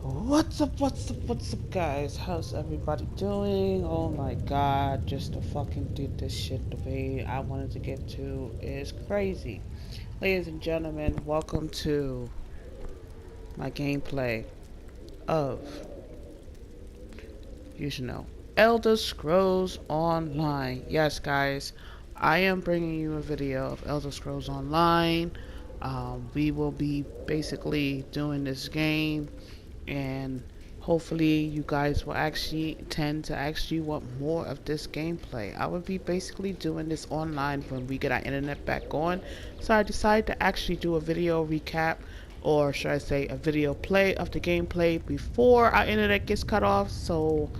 What's up, guys? How's everybody doing? Oh my god, just to fucking do this shit the way I wanted to get to is crazy. Ladies and gentlemen, welcome to my gameplay of, you should know, Elder Scrolls Online. Yes, guys, I am bringing you a video of Elder Scrolls Online. We will be basically doing this game and hopefully you guys will actually tend to actually want more of this gameplay. I will be basically doing this online when we get our internet back on, so I decided to actually do a video recap, or should I say a video play of the gameplay before our internet gets cut off. So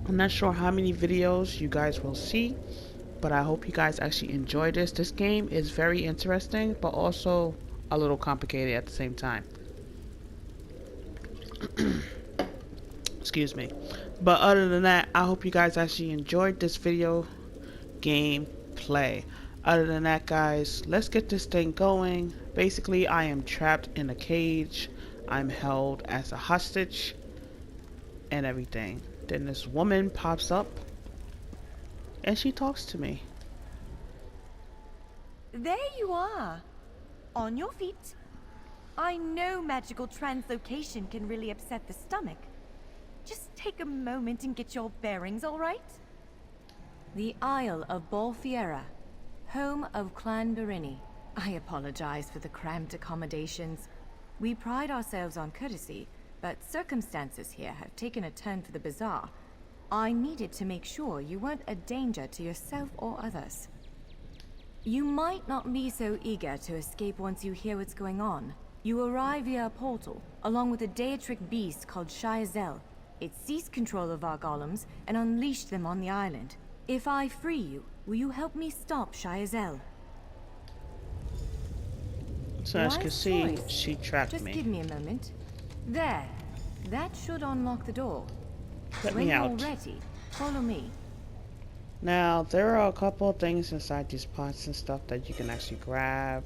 I'm not sure how many videos you guys will see, but I hope you guys actually enjoy this game is very interesting but also a little complicated at the same time. Excuse me. But other than that, I hope you guys actually enjoyed this video game play. Other than that, guys, let's get this thing going. Basically, I am trapped in a cage. I'm held as a hostage and everything. Then this woman pops up and she talks to me. There you are, on your feet. I know magical translocation can really upset the stomach. Just take a moment and get your bearings, all right? The Isle of Bolfiera, home of Clan Berini. I apologize for the cramped accommodations. We pride ourselves on courtesy, but circumstances here have taken a turn for the bizarre. I needed to make sure you weren't a danger to yourself or others. You might not be so eager to escape once you hear what's going on. You arrive via a portal, along with a Daetric beast called Shiazel. It seized control of our golems and unleashed them on the island. If I free you, will you help me stop Shiazel? So as you can see, Choice. she trapped Just me. give me a moment. There. That should unlock the door. Let When me you're out. ready, follow me. Now, there are a couple of things inside these pots and stuff that you can actually grab,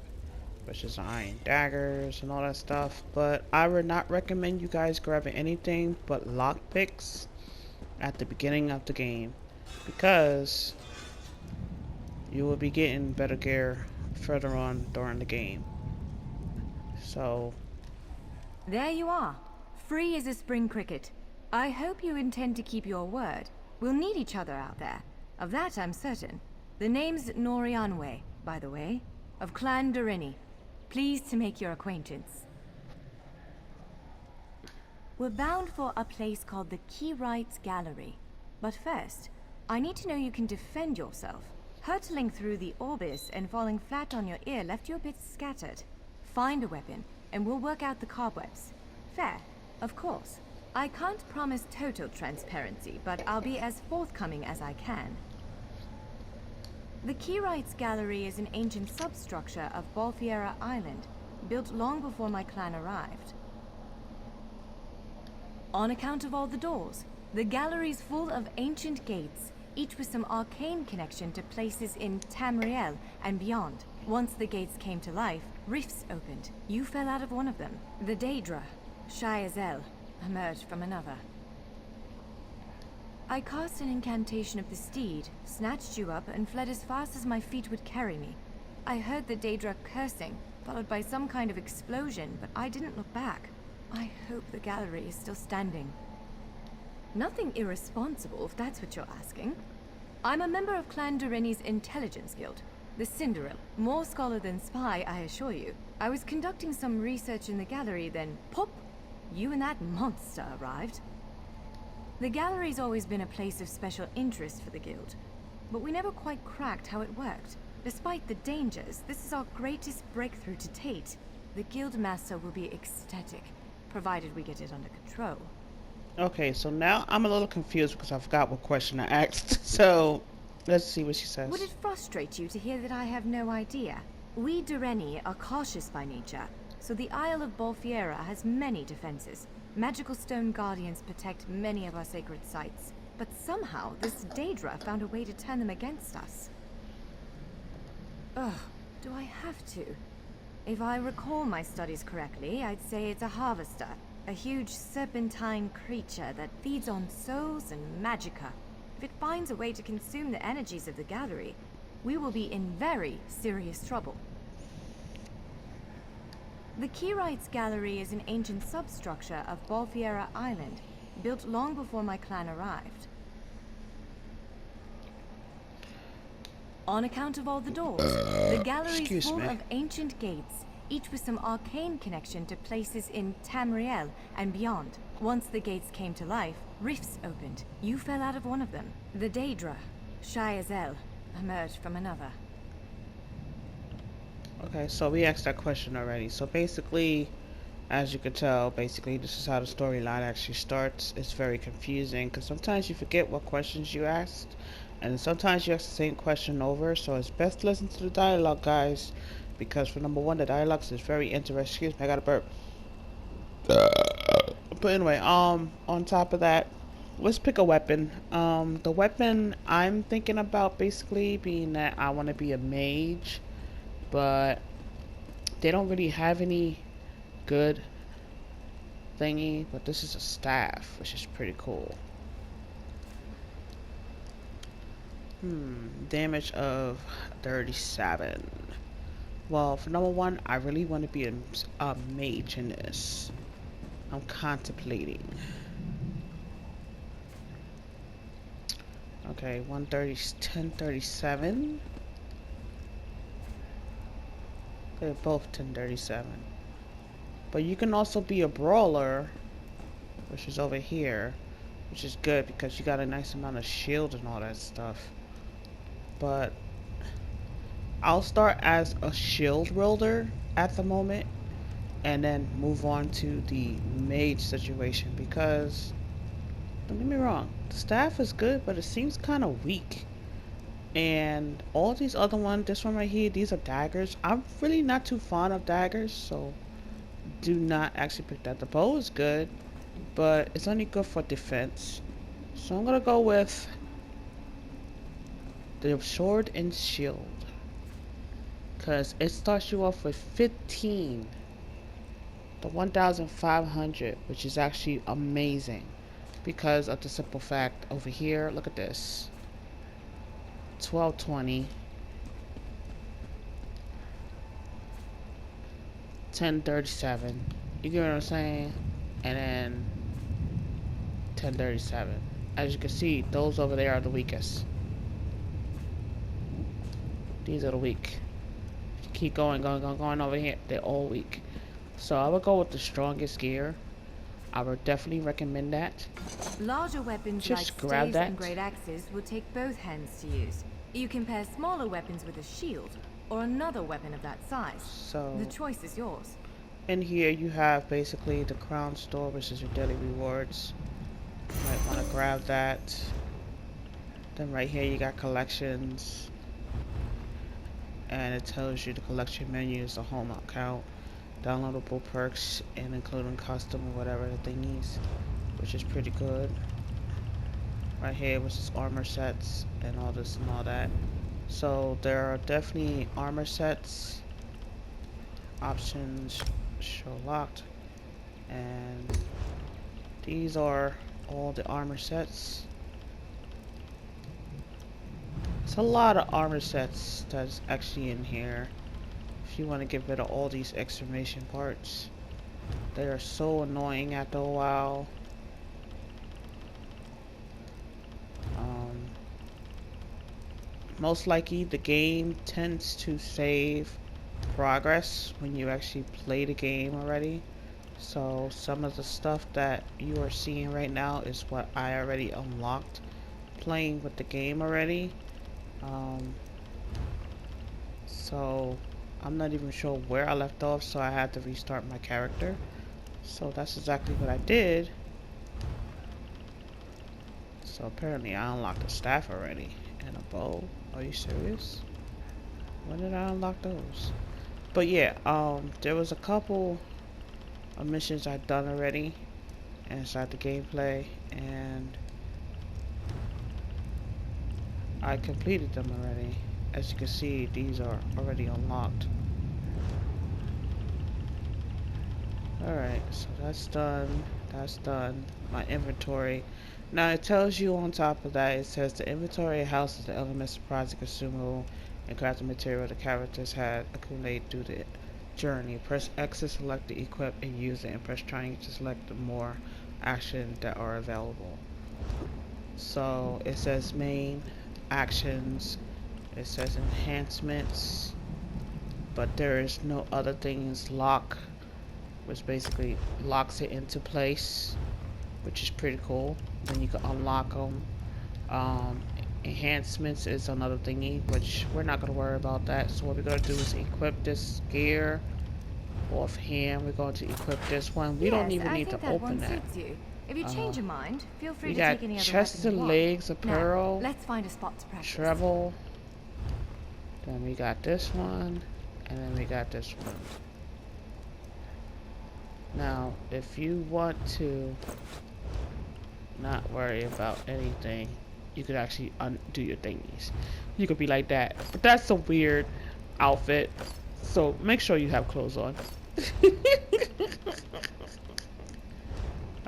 which is iron daggers and all that stuff, but I would not recommend you guys grabbing anything but lockpicks at the beginning of the game, because you will be getting better gear further on during the game. So There you are. Free as a spring cricket. I hope you intend to keep your word. We'll need each other out there. Of that I'm certain. The name's Norianwe, by the way, of Clan Berini. Pleased to make your acquaintance. We're bound for a place called the Keyrights Gallery. But first, I need to know you can defend yourself. Hurtling through the Orbis and falling flat on your ear left you a bit scattered. Find a weapon, and we'll work out the cobwebs. Fair, of course. I can't promise total transparency, but I'll be as forthcoming as I can. The Keyrights Gallery is an ancient substructure of Bolfiera Island, built long before my clan arrived. On account of all the doors, the gallery's full of ancient gates, each with some arcane connection to places in Tamriel and beyond. Once the gates came to life, rifts opened. You fell out of one of them. The Daedra, Shiazel, emerged from another. I cast an incantation of the steed, snatched you up, and fled as fast as my feet would carry me. I heard the Daedra cursing, followed by some kind of explosion, but I didn't look back. I hope the gallery is still standing. Nothing irresponsible, if that's what you're asking. I'm a member of Clan Dorini's intelligence guild, the Cinderella. More scholar than spy, I assure you. I was conducting some research in the gallery, then pop! You and that monster arrived. The gallery's always been a place of special interest for the guild, but we never quite cracked how it worked. Despite the dangers, this is our greatest breakthrough to date. The guild master will be ecstatic, provided we get it under control. okay, so now I'm a little confused because I forgot what question I asked. So let's see what she says. Would it frustrate you to hear that I have no idea? We Doreni are cautious by nature, so the Isle of Bolfiera has many defenses. Magical stone guardians protect many of our sacred sites, but somehow this Daedra found a way to turn them against us. Ugh, do I have to? If I recall my studies correctly, I'd say it's a harvester. A huge serpentine creature that feeds on souls and magicka. If it finds a way to consume the energies of the gallery, we will be in very serious trouble. The Keyrites Gallery is an ancient substructure of Balfiera Island, built long before my clan arrived. On account of all the doors, the gallery's Excuse full me. of ancient gates, each with some arcane connection to places in Tamriel and beyond. Once the gates came to life, rifts opened. You fell out of one of them. The Daedra, shy as El, emerged from another. Okay, so we asked that question already. So basically, as you can tell, basically this is how the storyline actually starts. It's very confusing because sometimes you forget what questions you asked, and sometimes you ask the same question over. So it's best to listen to the dialogue, guys, because for number one, the dialogues is very interesting. Excuse me, I got a burp. But anyway, on top of that, let's pick a weapon. The weapon I'm thinking about basically being that I want to be a mage, but they don't really have any good thingy, but this is a staff, which is pretty cool. Damage of 37. Well, for number one, I really want to be a mage in this. I'm contemplating. Okay, 130, 1037. They're both 1037. But you can also be a brawler, which is over here, which is good because you got a nice amount of shield and all that stuff. But I'll start as a shield wielder at the moment and then move on to the mage situation because, don't get me wrong, the staff is good, but it seems kind of weak. And all these other ones, this one right here, these are daggers. I'm really not too fond of daggers, so do not actually pick that. The bow is good, but it's only good for defense. So I'm gonna go with the sword and shield, because it starts you off with 15, the 1,500, which is actually amazing because of the simple fact over here, look at this, 1220, 1037, you get what I'm saying, and then 1037. As you can see, those over there are the weakest. These are the weak. Keep going over here, they're all weak. So I would go with the strongest gear. I would definitely recommend that. Larger weapons Just like grab staves that. and great axes will take both hands to use. You can pair smaller weapons with a shield, or another weapon of that size. So The choice is yours. in here you have basically the crown store, which is your daily rewards. You might want to grab that. Then right here you got collections, and it tells you the collection menu is the home account, downloadable perks, and including custom or whatever the thing is, which is pretty good. Right here, which is armor sets and all this and all that. So there are definitely armor sets. Options show locked, and these are all the armor sets. It's a lot of armor sets that's actually in here. If you want to get rid of all these exclamation parts, they are so annoying after a while. Most likely the game tends to save progress when you actually play the game already. So some of the stuff that you are seeing right now is what I already unlocked playing with the game already. So I'm not even sure where I left off, so I had to restart my character. So that's exactly what I did. So apparently I unlocked a staff already and a bow. Are you serious? When did I unlock those? But yeah, there was a couple of missions I'd done already inside the gameplay, and I completed them already. As you can see, these are already unlocked. Alright, so that's done. That's done. My inventory. Now it tells you on top of that, it says the inventory houses the elements, project, consumable, and crafting material the characters had accumulated through the journey. Press X to select the equip and use it, and press triangle to select the more actions that are available. So it says main, actions, it says enhancements, but there is no other things. Lock, which basically locks it into place, which is pretty cool. Then you can unlock them. Um, Enhancements is another thingy, which we're not going to worry about that. So what we're going to do is equip this gear offhand. We're going to equip this one. We don't Yes, even I need to think that open one that. suits you. If you change your mind, feel free We to got take any other chest weapon you and want. legs Now, apparel, let's find a spot to practice. travel. Then we got this one, and then we got this one. Now, if you want to not worry about anything, you could actually undo your thingies. You could be like that, but that's a weird outfit, so make sure you have clothes on.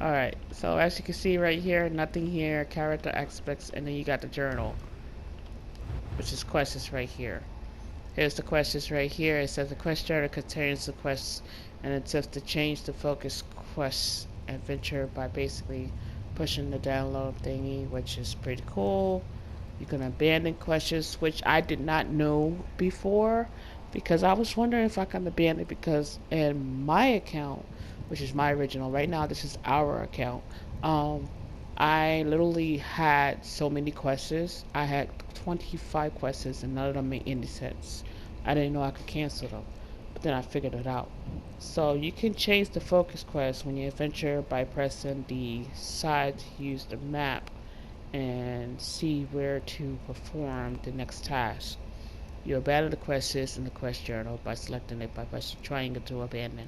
Alright, so as you can see right here, nothing here, character aspects, and then you got the journal, which is questions right here. Here's the questions right here. It says the quest journal contains the quests and attempts to change the focus quest adventure by basically pushing the download thingy, which is pretty cool. You can abandon questions, which I did not know before, because I was wondering if I can abandon it, because in my account, which is my original, right now this is our account, um, I literally had so many quests. I had 25 quests and none of them made any sense. I didn't know I could cancel them, but then I figured it out. So you can change the focus quest when you adventure by pressing the side to use the map and see where to perform the next task. You abandon the quest list in the quest journal by selecting it by pressing triangle to abandon.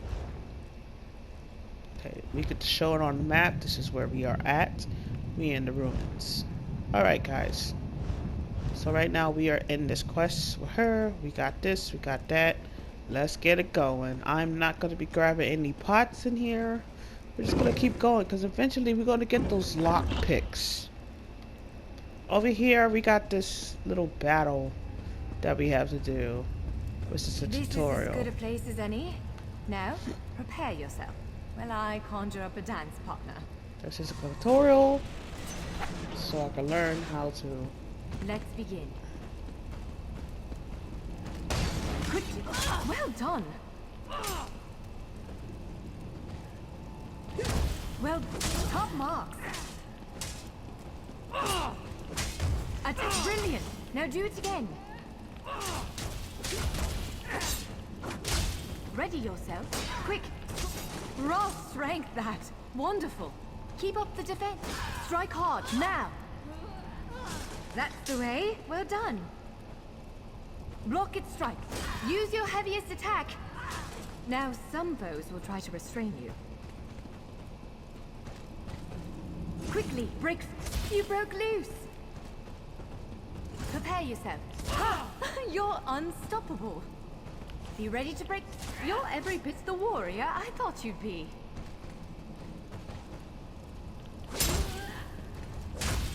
Okay, we get to show it on the map. This is where we are at. We in the ruins. Alright guys. So right now we are in this quest with her. We got this, we got that. Let's get it going. I'm not going to be grabbing any pots in here. We're just going to keep going because eventually we're going to get those lock picks. Over here we got this little battle that we have to do. This is a tutorial. This is as good a place as any. Now, prepare yourself while I conjure up a dance partner. This is a tutorial, so I can learn how to. Let's begin. Quickly. Well done. Well, top marks. Attack, brilliant. Now do it again. Ready yourself. Quick. Raw strength, that. Wonderful. Keep up the defense. Strike hard, now. That's the way. Well done. Block its strike. Use your heaviest attack. Now some foes will try to restrain you. Quickly, break. You broke loose. Prepare yourself. You're unstoppable. Be ready to break. You're every bit the warrior I thought you'd be.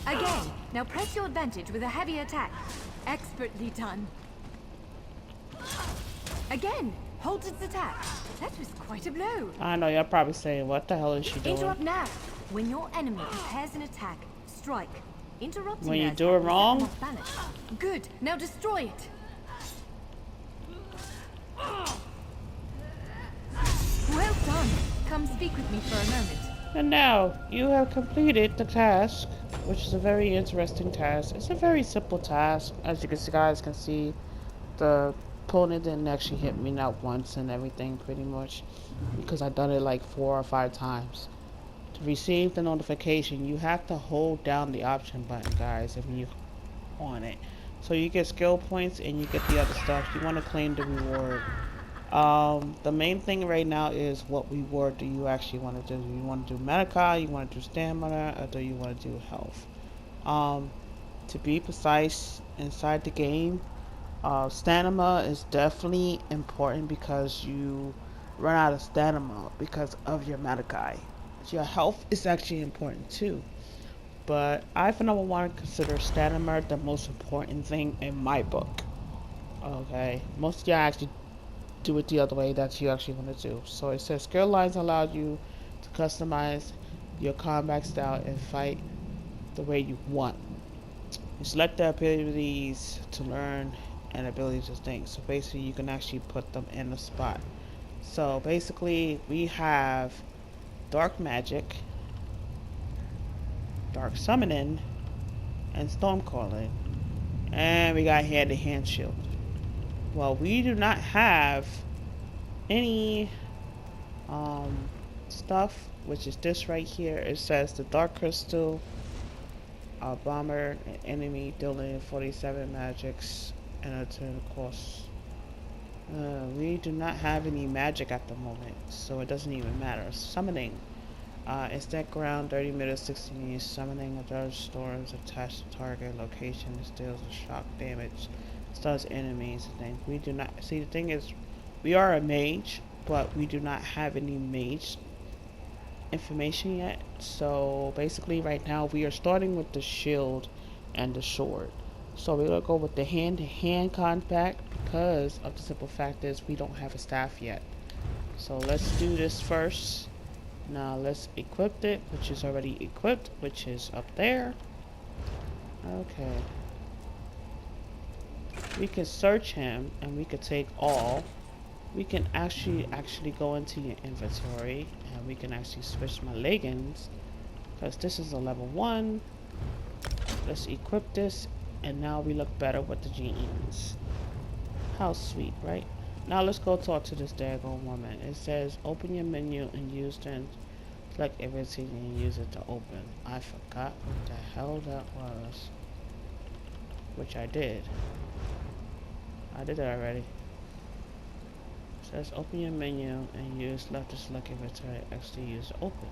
Again. Now press your advantage with a heavy attack. Expertly done. Again. Hold its attack. That was quite a blow. I know, you're probably saying, what the hell is she doing? Interrupt now. When your enemy prepares an attack, strike. Interrupting When you their do attack it will set wrong? them off balance. Good. Now destroy it. Well done. Come speak with me for a moment. And now, you have completed the task, which is a very interesting task. It's a very simple task. As you guys can see, the opponent didn't actually hit me not once and everything pretty much, because I've done it like 4 or 5 times. To receive the notification, you have to hold down the option button, guys, if you on it. So you get skill points and you get the other stuff. You want to claim the reward. The main thing right now is what reward do you actually want to do? Do you want to do medica, you want to do stamina, or do you want to do health? To be precise, inside the game, stamina is definitely important because you run out of stamina because of your Madagai. Your health is actually important too. But I, for number one, consider stamina the most important thing in my book. Okay, most of y'all actually do it the other way that you actually want to do. So it says skill lines allow you to customize your combat style and fight the way you want. You select the abilities to learn and abilities to think. So basically you can actually put them in the spot. So basically we have dark magic, dark summoning, and storm calling. And we got hand to hand shield. Well, we do not have any stuff, which is this right here. It says the dark crystal, a bomber, an enemy dealing 47 magics and a turn course. We do not have any magic at the moment, so it doesn't even matter. Summoning. Instant ground 30 minutes 16 use. Summoning a dark storms attached to target location deals a shock damage. Stuns enemies and things. We do not see, the thing is we are a mage, but we do not have any mage information yet. So basically right now we are starting with the shield and the sword. So we're gonna go with the hand-to-hand combat because of the simple fact is we don't have a staff yet. So let's do this first. Now let's equip it, which is already equipped, which is up there. Okay. We can search him and we can take all. We can actually go into your inventory and we can actually switch my leggings because this is a level 1. Let's equip this and now we look better with the jeans. How sweet, right? Now let's go talk to this daggone woman. It says open your menu and use then select everything and use it to open. I forgot what the hell that was. Which I did. I did it already. It says open your menu and use left to select inventory X to use to open.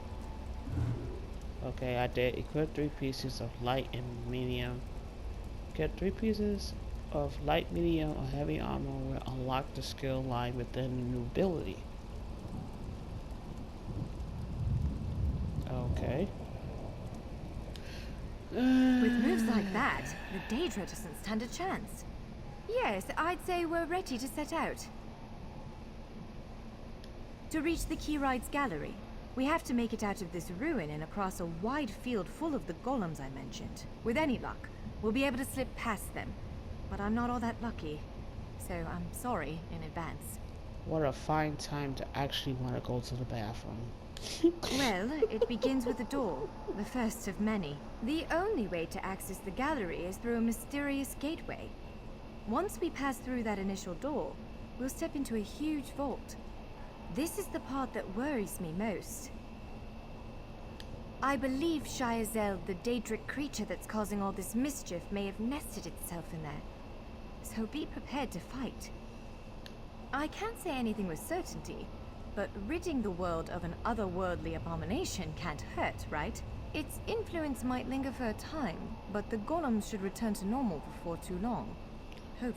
Okay, I did equip 3 pieces of light and medium. Get 3 pieces of light, medium, or heavy armor will unlock the skill line within the new ability. Okay. With moves like that, the Daedra doesn't stand a chance. Yes, I'd say we're ready to set out. To reach the Keyride's gallery, we have to make it out of this ruin and across a wide field full of the golems I mentioned. With any luck, we'll be able to slip past them. But I'm not all that lucky, so I'm sorry in advance. What a fine time to actually want to go to the bathroom. Well, it begins with a door, the first of many. The only way to access the gallery is through a mysterious gateway. Once we pass through that initial door, we'll step into a huge vault. This is the part that worries me most. I believe Shiazel, the Daedric creature that's causing all this mischief, may have nested itself in there. So be prepared to fight. I can't say anything with certainty, but ridding the world of an otherworldly abomination can't hurt, right? Its influence might linger for a time, but the golems should return to normal before too long.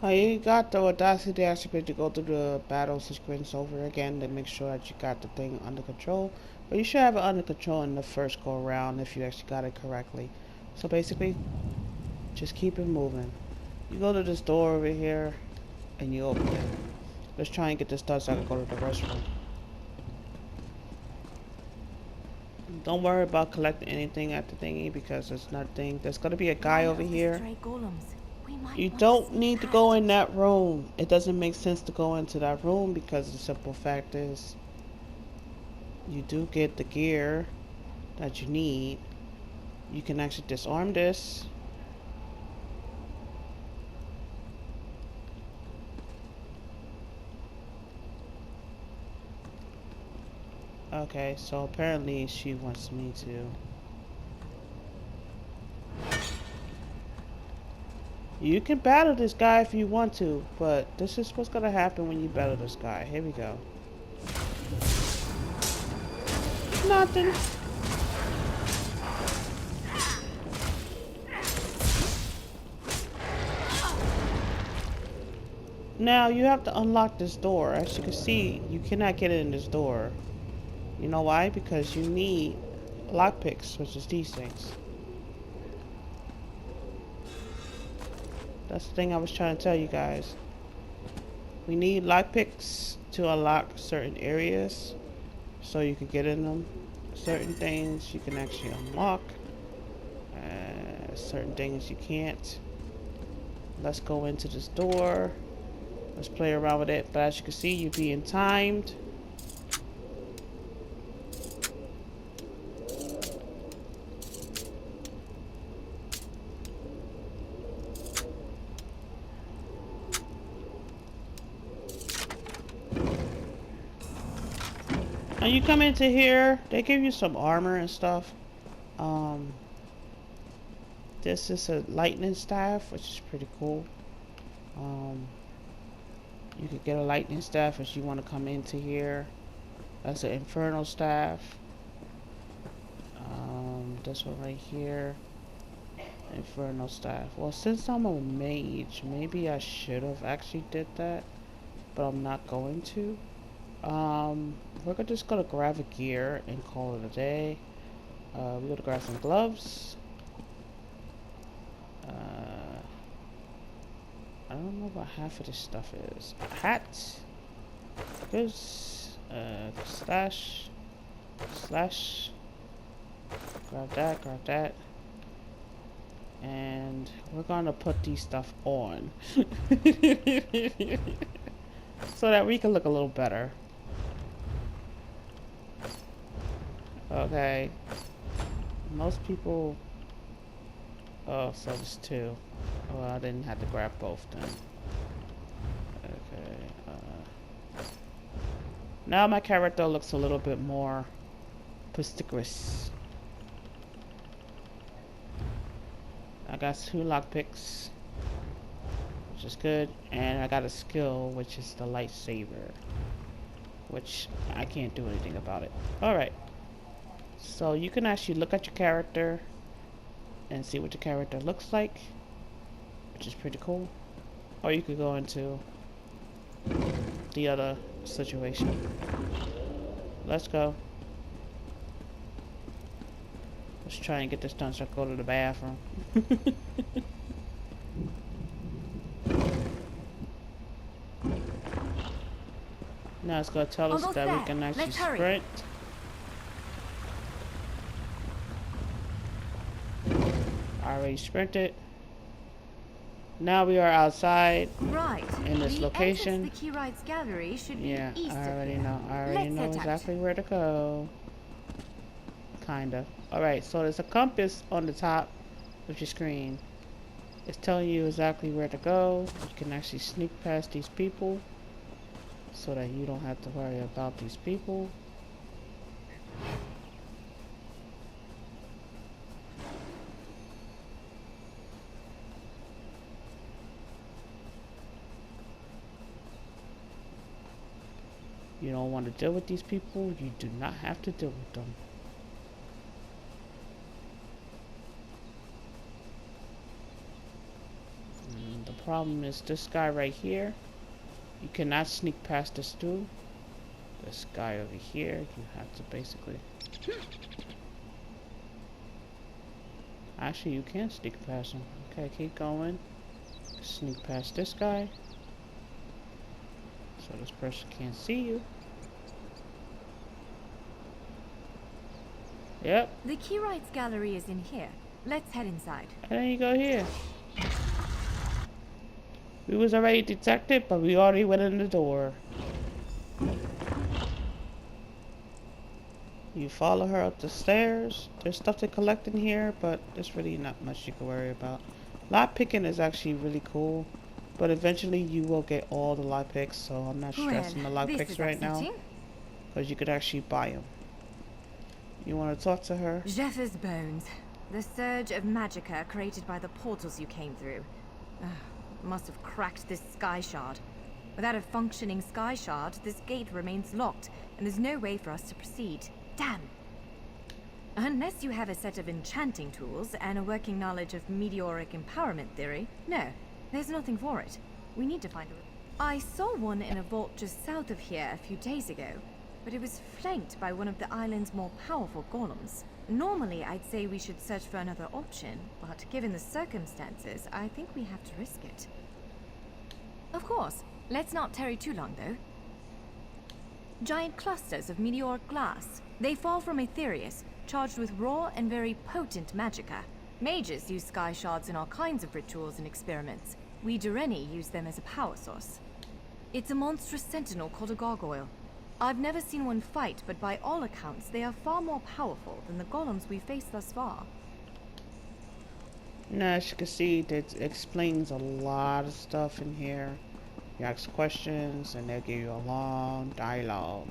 Oh, you got the audacity actually to go through the battle sequence over again to make sure that you got the thing under control. But you should have it under control in the first go around if you actually got it correctly. So basically, just keep it moving. You go to this door over here, and you open it. Let's try and get this done so I can go to the restroom. Don't worry about collecting anything at the thingy because it's nothing. There's gonna be a guy over here. You don't need to go in that room. It doesn't make sense to go into that room because the simple fact is you do get the gear that you need. You can actually disarm this. Okay, so apparently she wants me to. You can battle this guy if you want to, but this is what's gonna happen when you battle this guy. Here we go. Nothing. Now you have to unlock this door. As you can see, you cannot get in this door. You know why? Because you need lockpicks, which is these things. That's the thing I was trying to tell you guys. We need lockpicks to unlock certain areas so you can get in them. Certain things you can actually unlock. Certain things you can't. Let's go into this door. Let's play around with it. But as you can see, you're being timed. Now you come into here, they give you some armor and stuff. This is a lightning staff, which is pretty cool. You could get a lightning staff if you want to come into here. That's an infernal staff. This one right here, infernal staff. Well, since I'm a mage, maybe I should have actually did that, but I'm not going to. We're just gonna grab a gear and call it a day. We're gonna grab some gloves. I don't know what half of this stuff is. A hat. Goods. Slash. Slash. Grab that, grab that. And we're gonna put these stuff on. So that we can look a little better. Okay. Most people... Oh, so there's two. Well, I didn't have to grab both then. Okay. Now my character looks a little bit more prestigious. I got 2 lockpicks, which is good, and I got a skill, which is the lightsaber, which I can't do anything about it. Alright, so you can actually look at your character and see what your character looks like, which is pretty cool. Or you could go into the other situation. Let's go. Let's try and get this done so I can go to the bathroom. Now it's going to tell us that we can actually sprint. I already sprinted. Now we are outside in this location. The Key Rides Gallery should be east I already of here. know. I already know exactly where to go. Kinda. Alright, so there's a compass on the top of your screen. It's telling you exactly where to go. You can actually sneak past these people so that you don't have to worry about these people. You don't want to deal with these people, you do not have to deal with them. The problem is this guy right here. You cannot sneak past this dude. This guy over here, you have to basically... Actually, you can sneak past him. Okay, keep going. Sneak past this guy. So this person can't see you. Yep. The Key Rides Gallery is in here. Let's head inside. And then you go here. We was already detected, but we already went in the door. You follow her up the stairs. There's stuff to collect in here, but there's really not much you can worry about. Lock picking is actually really cool, but eventually you will get all the lock picks, so I'm not stressing the lock picks right now, because you could actually buy them. You want to talk to her? Jeffers Bones. The surge of magicka created by the portals you came through. Must have cracked this sky shard. Without a functioning sky shard, this gate remains locked, and there's no way for us to proceed. Damn! Unless you have a set of enchanting tools and a working knowledge of meteoric empowerment theory, no, there's nothing for it. We need to find a... I saw one in a vault just south of here a few days ago, but it was flanked by one of the island's more powerful golems. Normally, I'd say we should search for another option, but given the circumstances, I think we have to risk it. Of course. Let's not tarry too long, though. Giant clusters of meteoric glass. They fall from Aetherius, charged with raw and very potent magicka. Mages use sky shards in all kinds of rituals and experiments. We Dureni use them as a power source. It's a monstrous sentinel called a gargoyle. I've never seen one fight, but by all accounts, they are far more powerful than the golems we've faced thus far. Now, as you can see, that explains a lot of stuff in here. You ask questions, and they'll give you a long dialogue.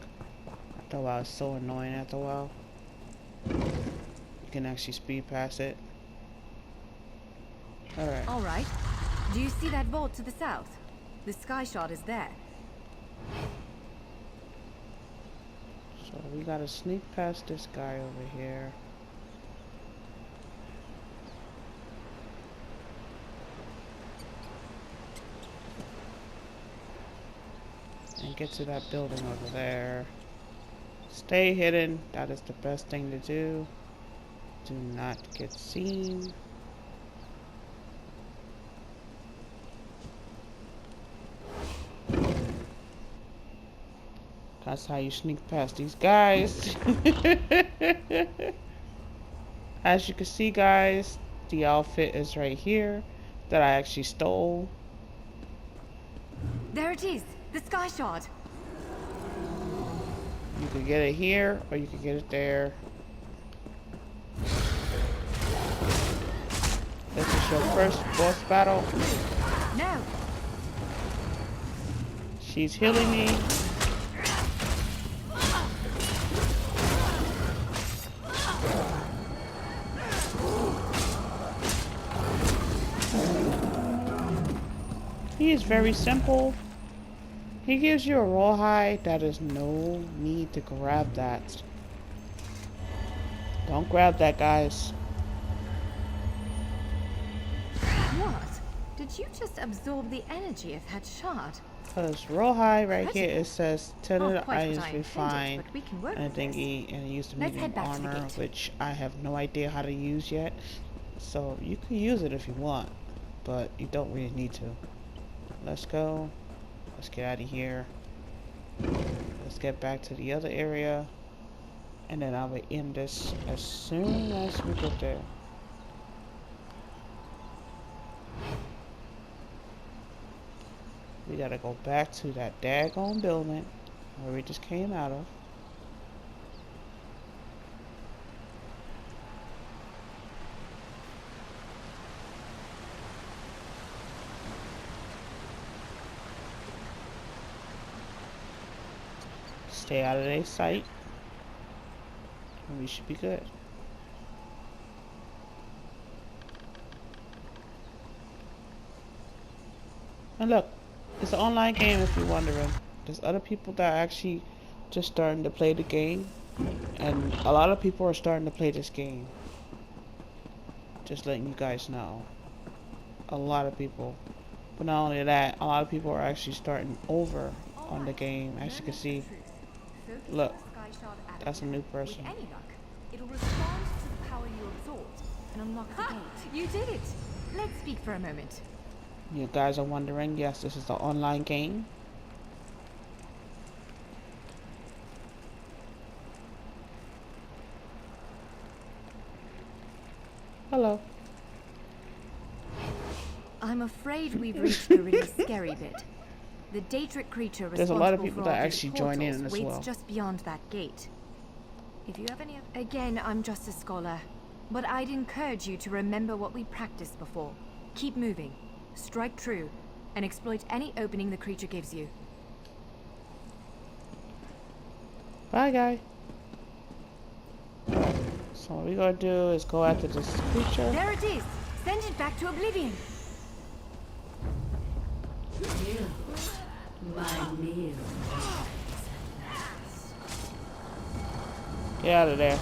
After a while, it's so annoying after a while. You can actually speed past it. Alright. Alright. Do you see that vault to the south? The sky shard is there. So we gotta sneak past this guy over here. And get to that building over there. Stay hidden. That is the best thing to do. Do not get seen. That's how you sneak past these guys. As you can see, guys, the outfit is right here that I actually stole. There it is, the sky shard. You can get it here or you can get it there. This is your first boss battle. No. She's healing me. He is very simple. He gives you a rawhide. That is no need to grab that. Don't grab that, guys. What? Did you just absorb the energy of that shard? Because rawhide right here, it says Not tended quite items what I refined intended, but we can work and with this. thingy and use the Let's medium head back to the armor, gate. which I have no idea how to use yet. So you can use it if you want, but you don't really need to. Let's go. Let's get out of here. Let's get back to the other area. And then I will end this as soon as we get there. We gotta go back to that daggone building where we just came out of. Stay out of their sight, and we should be good. And look, it's an online game if you're wondering. There's other people that are actually just starting to play the game, and a lot of people are starting to play this game. Just letting you guys know. A lot of people. But not only that, a lot of people are actually starting over on the game, as you can see. Look, that's a new person. With any luck, it'll respond to the power you absorbed and unlock the gate. You did it! Let's speak for a moment. You guys are wondering, yes, this is an online game. Hello. I'm afraid we've reached the really scary bit. The Daedric creature There's a lot of responsible people for that all these actually join in portals as waits well. just beyond that gate. If you have any... Again, I'm just a scholar. But I'd encourage you to remember what we practiced before. Keep moving, strike true, and exploit any opening the creature gives you. Bye, guy. Alright, so what we're gonna do is go after this creature. There it is! Send it back to oblivion! My meal. Get out of there.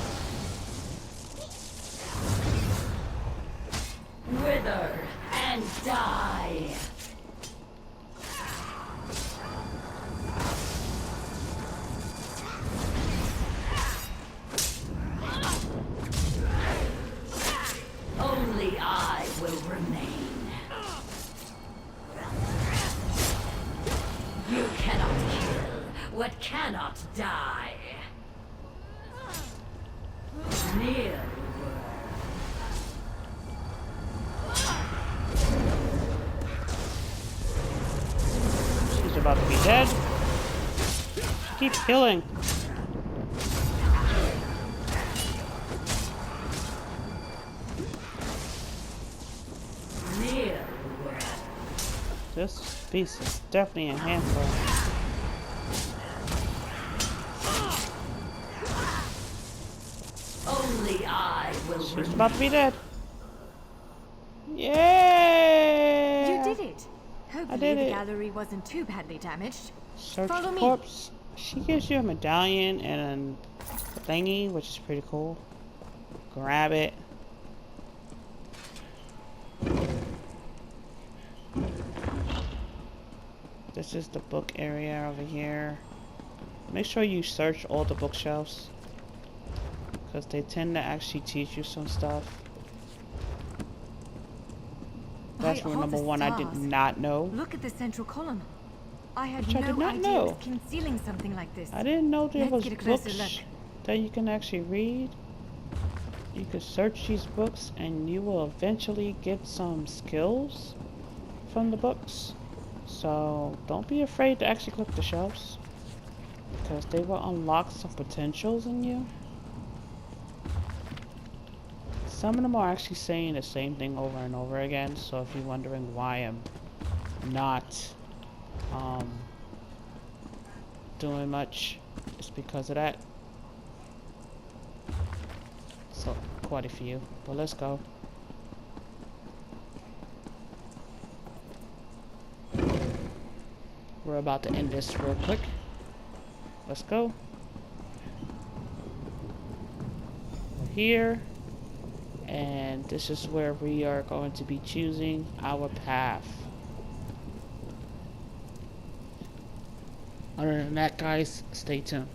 Wither and die. remain. You cannot kill what cannot die. Near. She's about to be dead. She keeps killing. Near. This beast is definitely a handful. Only I will She's remain. about to be dead. Yeah! You did it. Hopefully did the it. gallery wasn't too badly damaged. Search Follow for me. corpse. She gives you a medallion and a thingy, which is pretty cool. Grab it. This is the book area over here. Make sure you search all the bookshelves, because they tend to actually teach you some stuff. That's rule number one I did not know. Look at the central column. I had Which I did no not idea know. it was concealing something like this. I didn't know there Let's was get a closer books look. that you can actually read. You can search these books and you will eventually get some skills from the books. So don't be afraid to actually click the shelves, because they will unlock some potentials in you. Some of them are actually saying the same thing over and over again, so if you're wondering why I'm not doing much, it's because of that. So quite a few, but let's go. We're about to end this real quick. Let's go. We're here, and this is where we are going to be choosing our path. Other than that, guys, stay tuned.